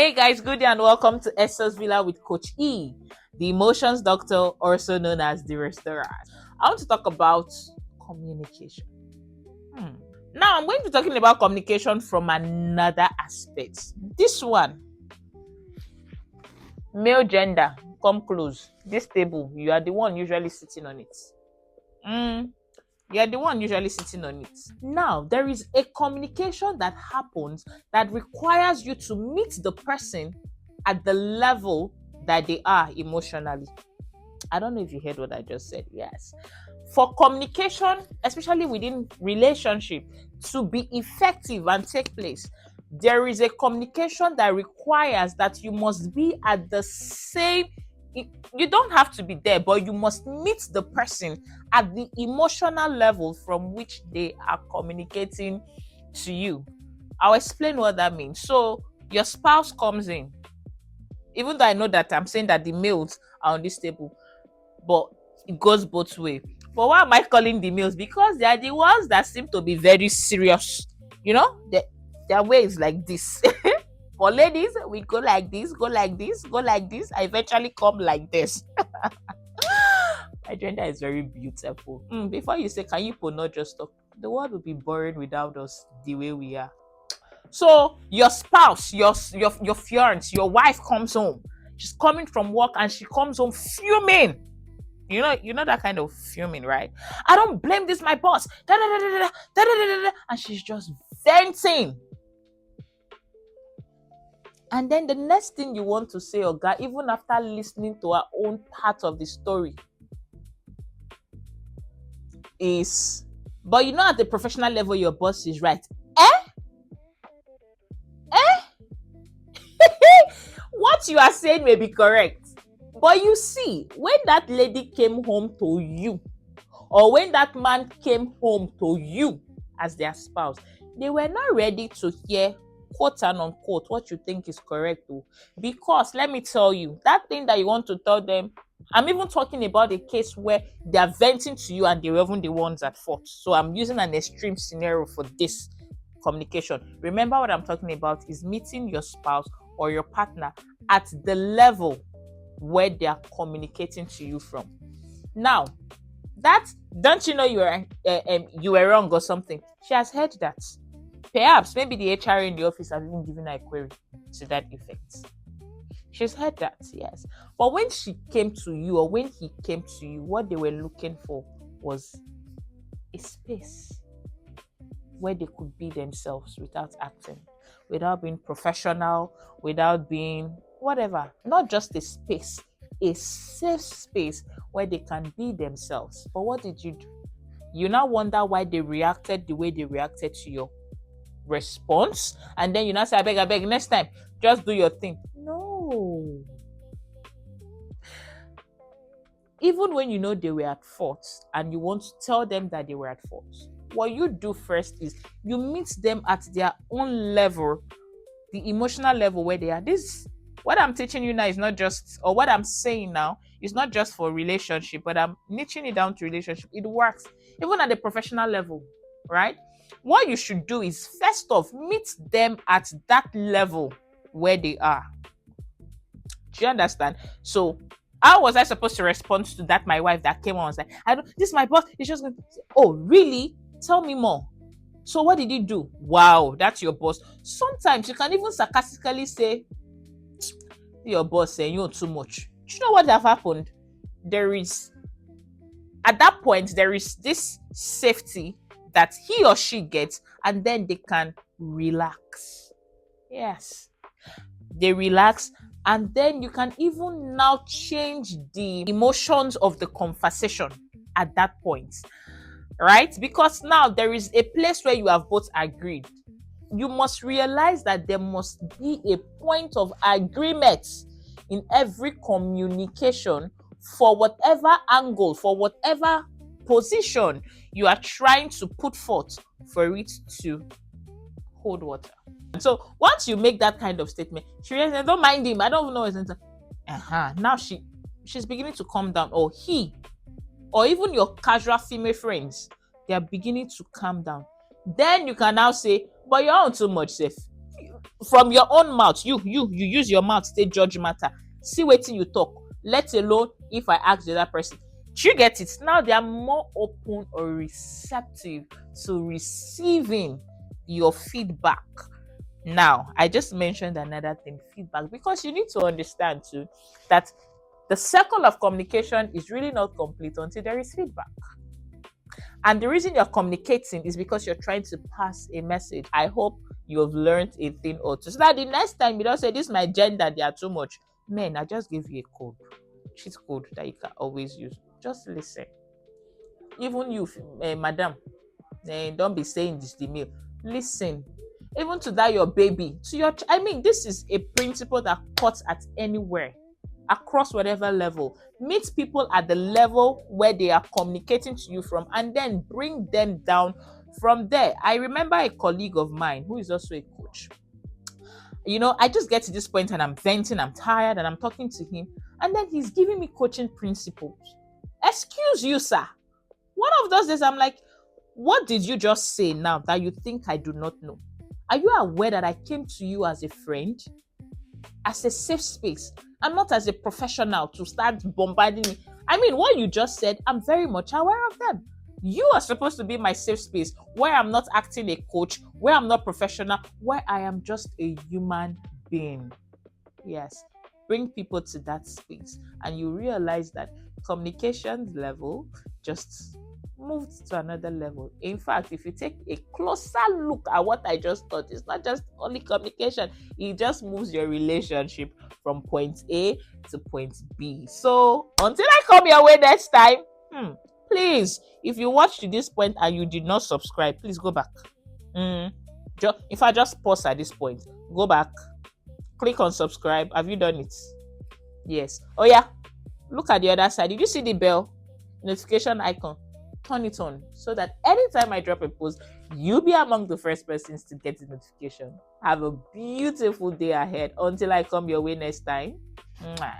Hey guys, good day and welcome to Esther's Villa with Coach E, the emotions doctor, also known as the restaurant. I want to talk about communication. Now, I'm going to be talking about communication from another aspect. This one, male gender, come close. This table, you are the one usually sitting on it. You're the one usually sitting on it. Now, there is a communication that happens that requires you to meet the person at the level that they are emotionally. I don't know if you heard what I just said. Yes. For communication, especially within relationship, to be effective and take place, there is a communication that requires that you must be at the same. You don't have to be there, but you must meet the person at the emotional level from which they are communicating to you. I'll explain what that means. So your spouse comes in, even though I know that I'm saying that the males are on this table, but it goes both ways. But why am I calling the males? Because they are the ones that seem to be very serious. Their way is like this. For ladies, we go like this, go like this, go like this. I eventually come like this. My gender is very beautiful. Before you say, can you not just talk? The world would be boring without us the way we are. So your spouse, your fiance, your wife comes home. She's coming from work and she comes home fuming. You know that kind of fuming, right? I don't blame this, my boss. And she's just venting. And then the next thing you want to say, Oga, even after listening to her own part of the story, is, but at the professional level, your boss is right. What you are saying may be correct. But you see, when that lady came home to you, or when that man came home to you as their spouse, they were not ready to hear, quote and unquote, what you think is correct. Because let me tell you, that thing that you want to tell them, I'm even talking about a case where they are venting to you and they were even the ones at fault. So I'm using an extreme scenario for this communication. Remember, what I'm talking about is meeting your spouse or your partner at the level where they are communicating to you from. Now, that, don't you know you were wrong or something? She has heard that. Perhaps maybe the HR in the office has even given her a query to that effect. She's heard that, yes. But when she came to you, or when he came to you, what they were looking for was a space where they could be themselves without acting, without being professional, without being whatever. Not just a space, a safe space where they can be themselves. But what did you do? You now wonder why they reacted the way they reacted to your response, and then you now say, I beg, next time, just do your thing. No. Even when you know they were at fault and you want to tell them that they were at fault, what you do first is you meet them at their own level, the emotional level where they are. This, what I'm teaching you now is not just, or what I'm saying now is not just for relationship, but I'm niching it down to relationship. It works even at the professional level, right? What you should do is, first off, meet them at that level where they are. Do you understand? So how was I supposed to respond to that? My wife that came on was like, this is my boss. It's just going to say, oh, really? Tell me more. So what did he do? Wow, that's your boss. Sometimes you can even sarcastically say, your boss saying you're too much. Do you know what have happened? At that point, there is this safety that he or she gets, and then they can relax. Yes. They relax, and then you can even now change the emotions of the conversation at that point, right? Because now there is a place where you have both agreed. You must realize that there must be a point of agreement in every communication for whatever angle, for whatever position you are trying to put forth for it to hold water. So once you make that kind of statement, she realizes, don't mind him, I don't know his answer. Now she's beginning to calm down, or he, or even your casual female friends, they are beginning to calm down. Then you can now say, but you're on too much, safe. from your own mouth, you use your mouth to judge matter. See wetin you talk, let alone if I ask the other person. Do you get it? Now they are more open or receptive to receiving your feedback. Now, I just mentioned another thing, feedback, because you need to understand too that the circle of communication is really not complete until there is feedback. And the reason you're communicating is because you're trying to pass a message. I hope you have learned a thing or two. So that the next time you don't say, this is my gender, they are too much. Men, I just give you a code, cheat code that you can always use. Just listen. Even you, madam, don't be saying this to me. Listen. Even to that your baby, to your, I mean, this is a principle that cuts at anywhere, across whatever level. Meet people at the level where they are communicating to you from, and then bring them down from there. I remember a colleague of mine who is also a coach. I just get to this point and I'm venting, I'm tired, and I'm talking to him, and then he's giving me coaching principles. Excuse you, sir. One of those days, I'm like, what did you just say now that you think I do not know? Are you aware that I came to you as a friend, as a safe space, and not as a professional to start bombarding me? I mean, what you just said, I'm very much aware of them. You are supposed to be my safe space where I'm not acting a coach, where I'm not professional, where I am just a human being. Yes. Bring people to that space, and you realize that communication level just moved to another level. In fact, if you take a closer look at what I just thought, it's not just only communication, it just moves your relationship from point A to point B. So until I come your way next time, please, if you watched to this point and you did not subscribe, please go back. If I just pause at this point, go back, click on subscribe. Have you done it? Yes. Oh yeah, look at the other side. Did you see the bell notification icon? Turn it on so that anytime I drop a post, you'll be among the first persons to get the notification. Have a beautiful day ahead until I come your way next time. Mwah.